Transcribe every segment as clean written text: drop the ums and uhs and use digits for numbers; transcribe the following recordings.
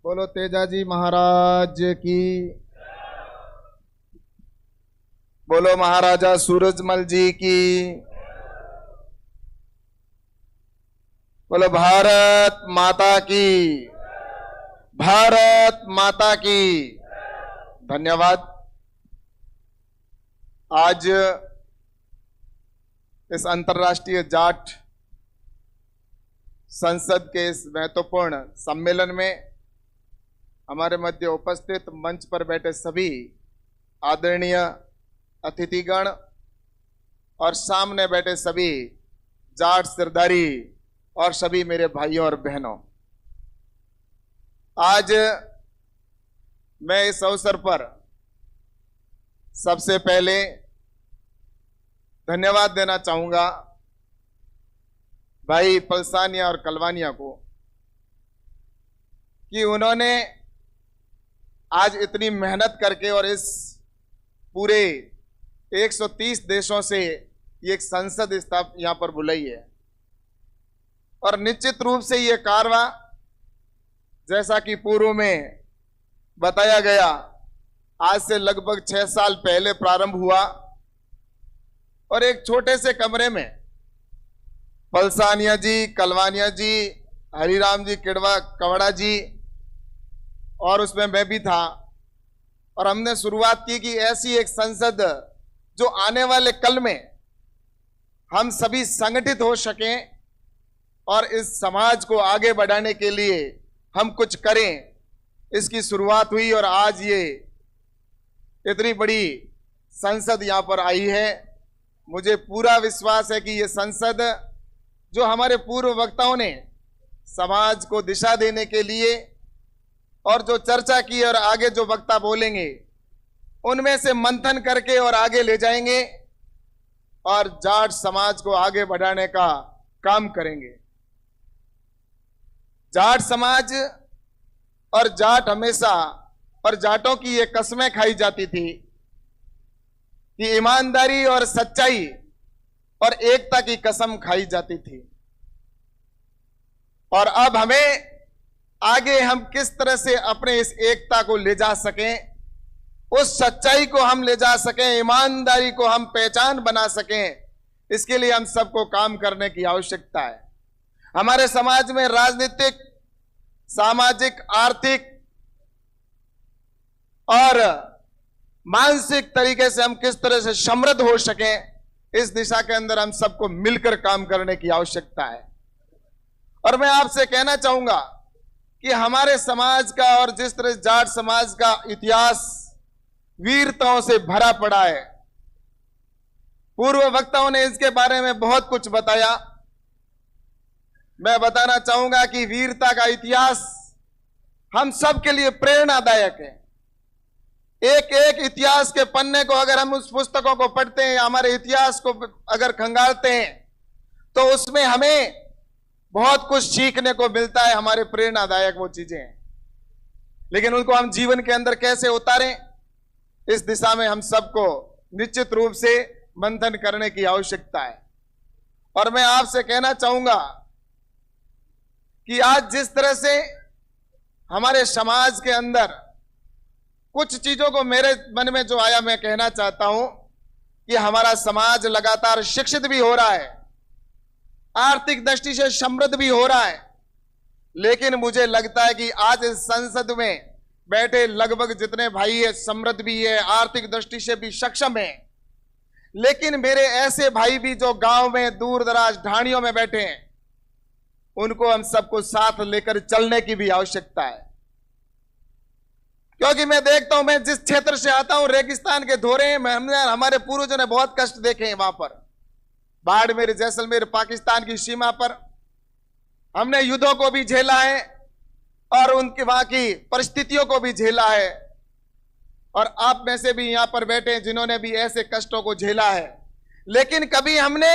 बोलो तेजाजी महाराज की। बोलो महाराजा सूरजमल जी की। बोलो भारत माता की। भारत माता की। धन्यवाद। आज इस अंतर्राष्ट्रीय जाट संसद के इस महत्वपूर्ण सम्मेलन में हमारे मध्य उपस्थित मंच पर बैठे सभी आदरणीय अतिथिगण और सामने बैठे सभी जाट सिरदारी और सभी मेरे भाइयों और बहनों, आज मैं इस अवसर पर सबसे पहले धन्यवाद देना चाहूंगा भाई पलसानिया और कलवानिया को कि उन्होंने आज इतनी मेहनत करके और इस पूरे 130 देशों से ये एक संसद यहाँ पर बुलाई है। और निश्चित रूप से ये कारवा जैसा कि पूर्व में बताया गया आज से लगभग 6 साल पहले प्रारंभ हुआ और एक छोटे से कमरे में पलसानिया जी, कलवानिया जी, हरिराम जी, कवड़ा जी और उसमें मैं भी था और हमने शुरुआत की कि ऐसी एक संसद जो आने वाले कल में हम सभी संगठित हो सकें और इस समाज को आगे बढ़ाने के लिए हम कुछ करें, इसकी शुरुआत हुई और आज ये इतनी बड़ी संसद यहाँ पर आई है। मुझे पूरा विश्वास है कि ये संसद जो हमारे पूर्व वक्ताओं ने समाज को दिशा देने के लिए और जो चर्चा की और आगे जो वक्ता बोलेंगे उनमें से मंथन करके और आगे ले जाएंगे और जाट समाज को आगे बढ़ाने का काम करेंगे। जाट समाज और जाट हमेशा और जाटों की ये कस्में खाई जाती थी कि ईमानदारी और सच्चाई और एकता की कसम खाई जाती थी। और अब हमें आगे हम किस तरह से अपने इस एकता को ले जा सकें, उस सच्चाई को हम ले जा सकें, ईमानदारी को हम पहचान बना सकें, इसके लिए हम सबको काम करने की आवश्यकता है। हमारे समाज में राजनीतिक, सामाजिक, आर्थिक और मानसिक तरीके से हम किस तरह से समृद्ध हो सकें, इस दिशा के अंदर हम सबको मिलकर काम करने की आवश्यकता है। और मैं आपसे कहना चाहूंगा कि हमारे समाज का और जिस तरह जाट समाज का इतिहास वीरताओं से भरा पड़ा है, पूर्व वक्ताओं ने इसके बारे में बहुत कुछ बताया। मैं बताना चाहूंगा कि वीरता का इतिहास हम सब के लिए प्रेरणादायक है। एक एक इतिहास के पन्ने को अगर हम उस पुस्तकों को पढ़ते हैं, हमारे इतिहास को अगर खंगालते हैं, तो उसमें हमें बहुत कुछ सीखने को मिलता है। हमारे प्रेरणादायक वो चीजें हैं, लेकिन उनको हम जीवन के अंदर कैसे उतारें, इस दिशा में हम सबको निश्चित रूप से मंथन करने की आवश्यकता है। और मैं आपसे कहना चाहूंगा कि आज जिस तरह से हमारे समाज के अंदर कुछ चीजों को मेरे मन में जो आया, मैं कहना चाहता हूं कि हमारा समाज लगातार शिक्षित भी हो रहा है, आर्थिक दृष्टि से समृद्ध भी हो रहा है, लेकिन मुझे लगता है कि आज इस संसद में बैठे लगभग जितने भाई है समृद्ध भी है, आर्थिक दृष्टि से भी सक्षम है, लेकिन मेरे ऐसे भाई भी जो गांव में दूर दराज ढाणियों में बैठे हैं, उनको हम सबको साथ लेकर चलने की भी आवश्यकता है। क्योंकि मैं देखता हूं, मैं जिस क्षेत्र से आता हूं, रेगिस्तान के धोरे, हमने हमारे पूर्वजों ने बहुत कष्ट देखे हैं वहां पर, बाड़मेर, जैसलमेर, पाकिस्तान की सीमा पर हमने युद्धों को भी झेला है और उनके वहां की परिस्थितियों को भी झेला है। और आप में से भी यहां पर बैठे हैं जिन्होंने भी ऐसे कष्टों को झेला है, लेकिन कभी हमने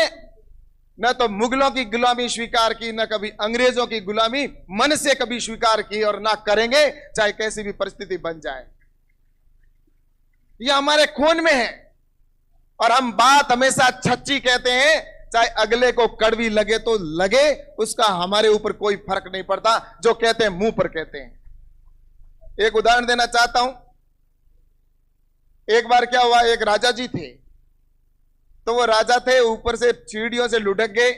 न तो मुगलों की गुलामी स्वीकार की, न कभी अंग्रेजों की गुलामी मन से कभी स्वीकार की, और ना करेंगे, चाहे कैसी भी परिस्थिति बन जाए। यह हमारे खून में है। और हम बात हमेशा सच्ची कहते हैं, चाहे अगले को कड़वी लगे तो लगे, उसका हमारे ऊपर कोई फर्क नहीं पड़ता, जो कहते हैं मुंह पर कहते हैं। एक उदाहरण देना चाहता हूं। एक बार क्या हुआ, एक राजा जी थे। तो वो राजा थे, ऊपर से सीढ़ियों से लुढ़क गए,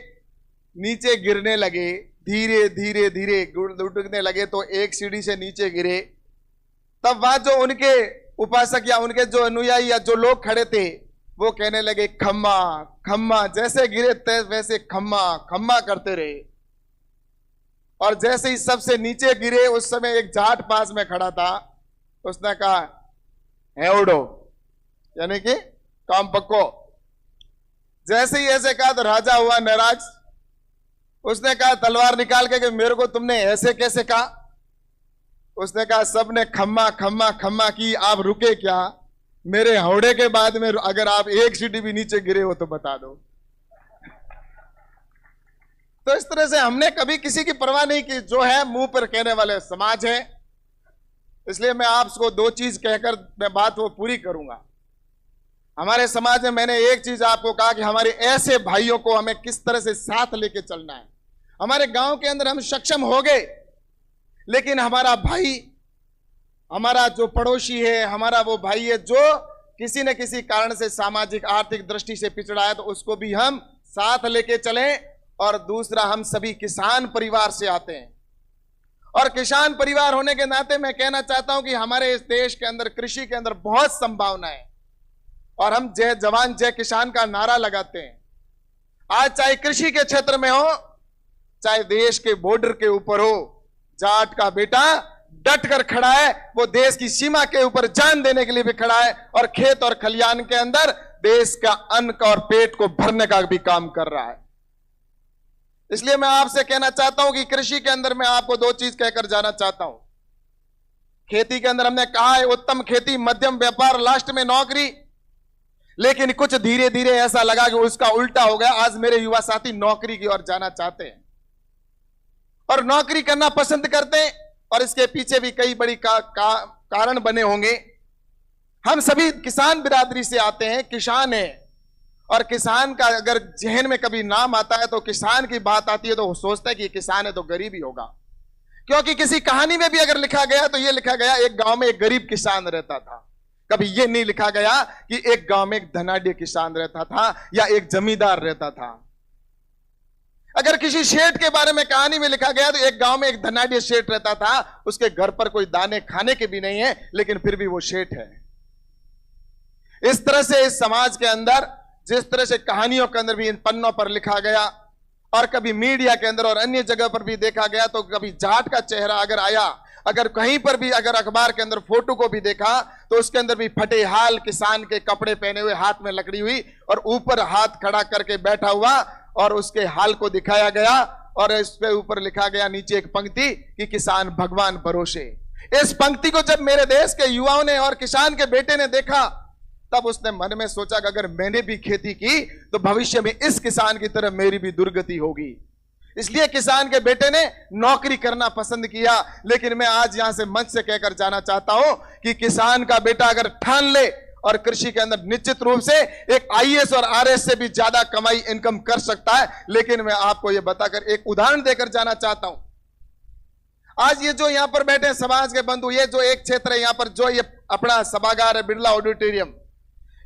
नीचे गिरने लगे, धीरे धीरे धीरे लुढ़कने लगे। तो एक सीढ़ी से नीचे गिरे। तब वहां जो उनके उपासक या उनके जो अनुयायी या जो लोग खड़े थे, वो कहने लगे खम्मा खम्मा। जैसे गिरे वैसे खम्मा खम्मा करते रहे। और जैसे ही सबसे नीचे गिरे, उस समय एक जाट पास में खड़ा था। उसने कहा हेवड़ो, यानी कि काम पक्को। जैसे ही ऐसे कहा तो राजा हुआ नाराज। उसने कहा तलवार निकाल के कि मेरे को तुमने ऐसे कैसे कहा। उसने कहा सबने खम्मा खम्मा खम्मा की, आप रुके क्या? मेरे हौड़े के बाद में अगर आप एक सीढ़ी भी नीचे गिरे हो तो बता दो। तो इस तरह से हमने कभी किसी की परवाह नहीं की। जो है मुंह पर कहने वाले समाज है। इसलिए मैं आपको दो चीज कहकर मैं बात वो पूरी करूंगा। हमारे समाज में मैंने एक चीज आपको कहा कि हमारे ऐसे भाइयों को हमें किस तरह से साथ लेके चलना है। हमारे गांव के अंदर हम सक्षम हो गए, लेकिन हमारा भाई, हमारा जो पड़ोसी है, हमारा वो भाई है जो किसी न किसी कारण से सामाजिक आर्थिक दृष्टि से पिछड़ा है, तो उसको भी हम साथ लेके चलें। और दूसरा, हम सभी किसान परिवार से आते हैं और किसान परिवार होने के नाते मैं कहना चाहता हूं कि हमारे इस देश के अंदर कृषि के अंदर बहुत संभावना है। और हम जय जवान जय किसान का नारा लगाते हैं। आज चाहे कृषि के क्षेत्र में हो, चाहे देश के बॉर्डर के ऊपर हो, जाट का बेटा डट कर खड़ा है। वो देश की सीमा के ऊपर जान देने के लिए भी खड़ा है और खेत और खलियान के अंदर देश का अन्न और पेट को भरने का भी काम कर रहा है। इसलिए मैं आपसे कहना चाहता हूं कि कृषि के अंदर मैं आपको दो चीज कहकर जाना चाहता हूं। खेती के अंदर हमने कहा है उत्तम खेती, मध्यम व्यापार, लास्ट में नौकरी। लेकिन कुछ धीरे धीरे ऐसा लगा कि उसका उल्टा हो गया। आज मेरे युवा साथी नौकरी की ओर जाना चाहते हैं और नौकरी करना पसंद करते हैं। और इसके पीछे भी कई बड़ी कारण बने होंगे। हम सभी किसान बिरादरी से आते हैं, किसान हैं। और किसान का अगर जहन में कभी नाम आता है तो किसान की बात आती है तो वो सोचता है कि किसान है तो गरीब ही होगा। क्योंकि किसी कहानी में भी अगर लिखा गया तो ये लिखा गया एक गांव में एक गरीब किसान रहता था। कभी ये नहीं लिखा गया कि एक गांव में एक धनाढ्य किसान रहता था या एक जमींदार रहता था। अगर किसी सेठ के बारे में कहानी में लिखा गया तो एक गांव में एक धनाढ्य सेठ रहता था। उसके घर पर कोई दाने खाने के भी नहीं है, लेकिन फिर भी वो सेठ है। इस तरह से इस समाज के अंदर जिस तरह से कहानियों के अंदर भी इन पन्नों पर लिखा गया और कभी मीडिया के अंदर और अन्य जगह पर भी देखा गया, तो कभी जाट का चेहरा अगर आया, अगर कहीं पर भी अगर अखबार के अंदर फोटो को भी देखा तो उसके अंदर भी फटे हाल किसान के कपड़े पहने हुए, हाथ में लकड़ी हुई और ऊपर हाथ खड़ा करके बैठा हुआ और उसके हाल को दिखाया गया। और इस पे ऊपर लिखा गया नीचे एक पंक्ति कि किसान भगवान भरोसे। इस पंक्ति को जब मेरे देश के युवाओं ने और किसान के बेटे ने देखा, तब उसने मन में सोचा कि अगर मैंने भी खेती की तो भविष्य में इस किसान की तरह मेरी भी दुर्गति होगी। इसलिए किसान के बेटे ने नौकरी करना पसंद किया। लेकिन मैं आज यहां से मंच से कहकर जाना चाहता हूं कि किसान का बेटा अगर ठान ले और कृषि के अंदर निश्चित रूप से एक आईएएस और आरएस से भी ज्यादा कमाई इनकम कर सकता है। लेकिन मैं आपको यह बताकर एक उदाहरण देकर जाना चाहता हूं। आज ये जो यहां पर बैठे समाज के बंधु, ये जो एक क्षेत्र है यहां पर जो ये अपना सभागार है बिरला ऑडिटोरियम,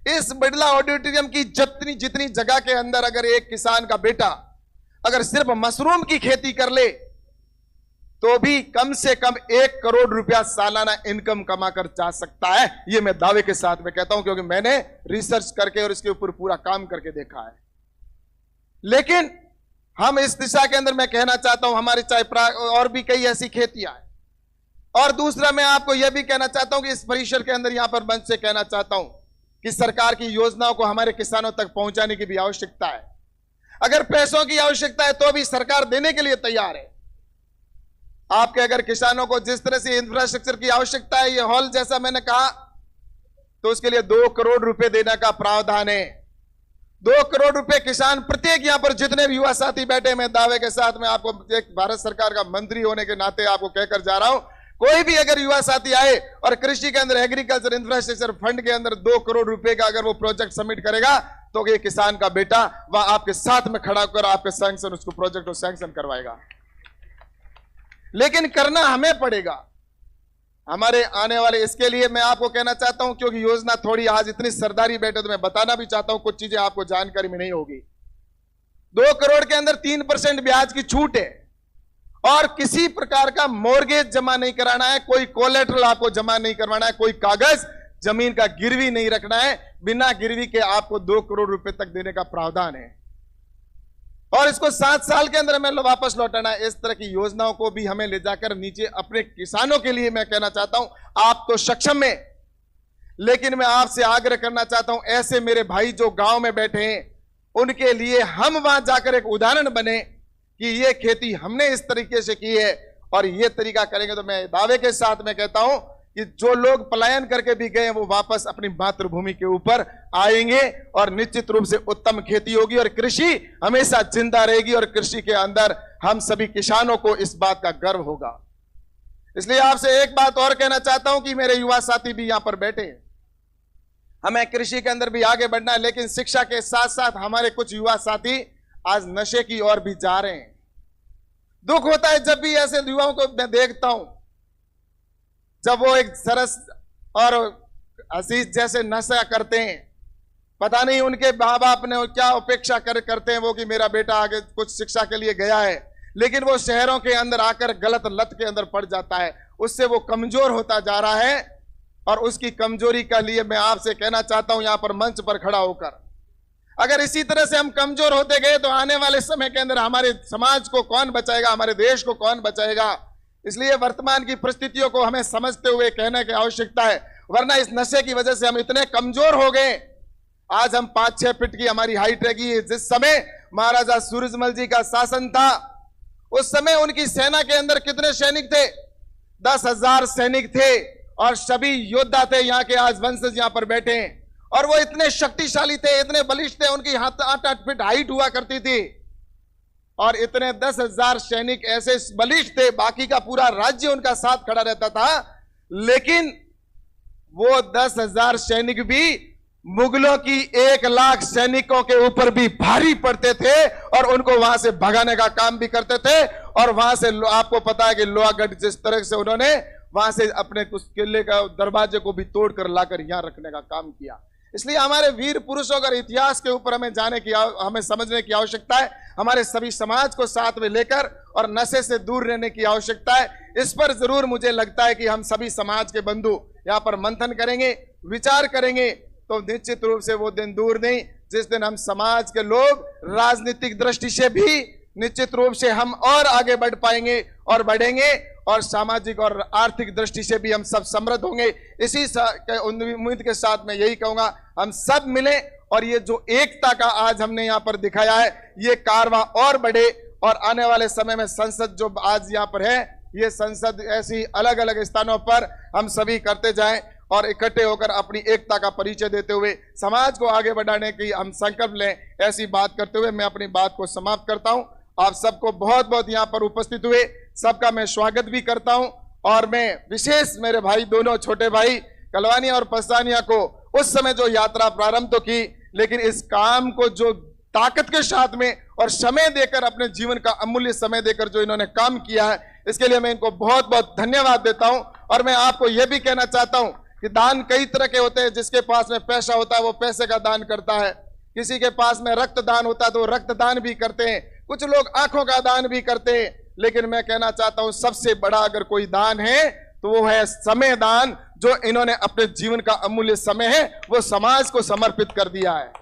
इस बिरला ऑडिटोरियम की जितनी जगह के अंदर अगर एक किसान का बेटा अगर सिर्फ मशरूम की खेती कर ले तो भी कम से कम 1 करोड़ रुपया सालाना इनकम कमा कर जा सकता है। यह मैं दावे के साथ में कहता हूं, क्योंकि मैंने रिसर्च करके और इसके ऊपर पूरा काम करके देखा है। लेकिन हम इस दिशा के अंदर मैं कहना चाहता हूं हमारी चाहे और भी कई ऐसी खेतियां हैं। और दूसरा मैं आपको यह भी कहना चाहता हूं कि इस परिसर के अंदर यहां पर मंच से कहना चाहता हूं कि सरकार की योजनाओं को हमारे किसानों तक पहुंचाने की भी आवश्यकता है। अगर पैसों की आवश्यकता है तो भी सरकार देने के लिए तैयार है। आपके अगर किसानों को जिस तरह से इंफ्रास्ट्रक्चर की आवश्यकता है, ये हॉल जैसा मैंने कहा, तो उसके लिए 2 करोड़ रुपए देने का प्रावधान है। 2 करोड़ रुपए किसान प्रत्येक यहां पर जितने भी युवा साथी बैठे, मैं दावे के साथ में आपको एक भारत सरकार का मंत्री होने के नाते आपको कहकर जा रहा हूं, कोई भी अगर युवा साथी आए और कृषि के अंदर एग्रीकल्चर इंफ्रास्ट्रक्चर फंड के अंदर 2 करोड़ रुपए का अगर वो प्रोजेक्ट सबमिट करेगा तो ये किसान का बेटा वह आपके साथ में खड़ा होकर आपके सैंक्शन उसको प्रोजेक्ट को सैंक्शन करवाएगा। लेकिन करना हमें पड़ेगा। हमारे आने वाले, इसके लिए मैं आपको कहना चाहता हूं, क्योंकि योजना थोड़ी आज इतनी सरदारी बैठे तो मैं बताना भी चाहता हूं, कुछ चीजें आपको जानकारी में नहीं होगी। 2 करोड़ के अंदर 3% ब्याज की छूट है और किसी प्रकार का मॉर्गेज जमा नहीं कराना है, कोई कोलेटरल आपको जमा नहीं करवाना है, कोई कागज जमीन का गिरवी नहीं रखना है। बिना गिरवी के आपको 2 करोड़ रुपए तक देने का प्रावधान है और इसको 7 साल के अंदर हमें वापस लौटाना है। इस तरह की योजनाओं को भी हमें ले जाकर नीचे अपने किसानों के लिए मैं कहना चाहता हूं, आप तो सक्षम है, लेकिन मैं आपसे आग्रह करना चाहता हूं, ऐसे मेरे भाई जो गांव में बैठे हैं उनके लिए हम वहां जाकर एक उदाहरण बने कि ये खेती हमने इस तरीके से की है और ये तरीका करेंगे तो मैं दावे के साथ में कहता हूं कि जो लोग पलायन करके भी गए वो वापस अपनी मातृभूमि के ऊपर आएंगे और निश्चित रूप से उत्तम खेती होगी और कृषि हमेशा जिंदा रहेगी और कृषि के अंदर हम सभी किसानों को इस बात का गर्व होगा। इसलिए आपसे एक बात और कहना चाहता हूं कि मेरे युवा साथी भी यहां पर बैठे हैं, हमें कृषि के अंदर भी आगे बढ़ना है, लेकिन शिक्षा के साथ साथ हमारे कुछ युवा साथी आज नशे की ओर भी जा रहे हैं। दुख होता है जब भी ऐसे युवाओं को मैं देखता हूं, जब वो एक सरस और अजीज जैसे नशा करते हैं। पता नहीं उनके माँ बाप ने क्या अपेक्षा करते हैं वो कि मेरा बेटा आगे कुछ शिक्षा के लिए गया है, लेकिन वो शहरों के अंदर आकर गलत लत के अंदर पड़ जाता है, उससे वो कमजोर होता जा रहा है। और उसकी कमजोरी का लिए मैं आपसे कहना चाहता हूं यहां पर मंच पर खड़ा होकर, अगर इसी तरह से हम कमजोर होते गए तो आने वाले समय के अंदर हमारे समाज को कौन बचाएगा, हमारे देश को कौन बचाएगा। इसलिए वर्तमान की परिस्थितियों को हमें समझते हुए कहने की आवश्यकता है, वरना इस नशे की वजह से हम इतने कमजोर हो गए। आज हम 5-6 फीट की हमारी हाइट रहेगी। जिस समय महाराजा सूरजमल जी का शासन था उस समय उनकी सेना के अंदर कितने सैनिक थे? 10,000 सैनिक थे और सभी योद्धा थे यहाँ के, आज वंशज यहाँ पर बैठे हैं और वो इतने शक्तिशाली थे, इतने बलिष्ठ थे, उनकी 8-8 फीट हाइट हुआ करती थी और इतने 10,000 सैनिक ऐसे बलिष्ठ थे, बाकी का पूरा राज्य उनका साथ खड़ा रहता था। लेकिन वो 10,000 सैनिक भी मुगलों की 1 लाख सैनिकों के ऊपर भी भारी पड़ते थे और उनको वहां से भगाने का काम भी करते थे। और वहां से आपको पता है कि लोहागढ़ जिस तरह से उन्होंने वहां से अपने कुछ किले का दरवाजे को भी तोड़कर लाकर यहां रखने का काम किया। इसलिए हमारे वीर पुरुषों का इतिहास के ऊपर हमें हमें समझने की आवश्यकता है, हमारे सभी समाज को साथ में लेकर और नशे से दूर रहने की आवश्यकता है। इस पर जरूर मुझे लगता है कि हम सभी समाज के बंधु यहाँ पर मंथन करेंगे, विचार करेंगे तो निश्चित रूप से वो दिन दूर नहीं जिस दिन हम समाज के लोग राजनीतिक दृष्टि से भी निश्चित रूप से हम और आगे बढ़ पाएंगे और बढ़ेंगे और सामाजिक और आर्थिक दृष्टि से भी हम सब समृद्ध होंगे। इसी उम्मीद के साथ मैं यही कहूंगा, हम सब मिले और ये जो एकता का आज हमने यहाँ पर दिखाया है ये कारवां और बढ़े और आने वाले समय में संसद जो आज यहाँ पर है ये संसद ऐसी अलग अलग स्थानों पर हम सभी करते जाएं और इकट्ठे होकर अपनी एकता का परिचय देते हुए समाज को आगे बढ़ाने की हम संकल्प लें। ऐसी बात करते हुए मैं अपनी बात को समाप्त करता हूं। आप सबको बहुत बहुत यहाँ पर उपस्थित हुए सबका मैं स्वागत भी करता हूं और मैं विशेष मेरे भाई दोनों छोटे भाई कलवानिया और पस्तानिया को उस समय जो यात्रा प्रारंभ तो की, लेकिन इस काम को जो ताकत के साथ में और समय देकर अपने जीवन का अमूल्य समय देकर जो इन्होंने काम किया है इसके लिए मैं इनको बहुत बहुत धन्यवाद देता हूं। और मैं आपको यह भी कहना चाहता हूं कि दान कई तरह के होते हैं, जिसके पास में पैसा होता है वो पैसे का दान करता है, किसी के पास में रक्त दान होता है तो रक्त दान भी करते हैं, कुछ लोग आंखों का दान भी करते हैं। लेकिन मैं कहना चाहता हूं सबसे बड़ा अगर कोई दान है तो वो है समय दान, जो इन्होंने अपने जीवन का अमूल्य समय है वो समाज को समर्पित कर दिया है।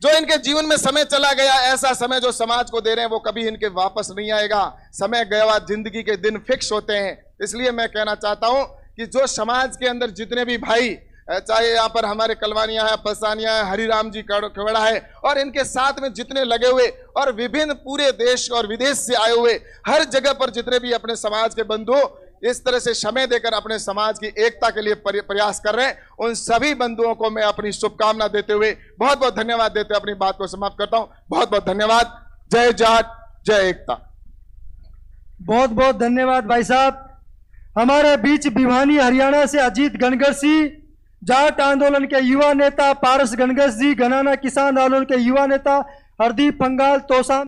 जो इनके जीवन में समय चला गया, ऐसा समय जो समाज को दे रहे हैं वो कभी इनके वापस नहीं आएगा। समय गया, जिंदगी के दिन फिक्स होते हैं। इसलिए मैं कहना चाहता हूं कि जो समाज के अंदर जितने भी भाई, चाहे यहाँ पर हमारे कलवानिया है, पसानिया है, हरिराम जी कवेड़ा है और इनके साथ में जितने लगे हुए और विभिन्न पूरे देश और विदेश से आए हुए हर जगह पर जितने भी अपने समाज के बंधु इस तरह से समय देकर अपने समाज की एकता के लिए प्रयास कर रहे हैं, उन सभी बंधुओं को मैं अपनी शुभकामना देते हुए बहुत बहुत धन्यवाद देते हुए अपनी बात को समाप्त करता हूं। बहुत बहुत धन्यवाद। जय जाट, जय एकता। बहुत बहुत धन्यवाद भाई साहब। हमारे बीच भिवानी हरियाणा से अजीत गणगर सिंह, जाट आंदोलन के युवा नेता पारस गणगर जी, घनाना किसान आंदोलन के युवा नेता हरदीप पंगाल, तोसा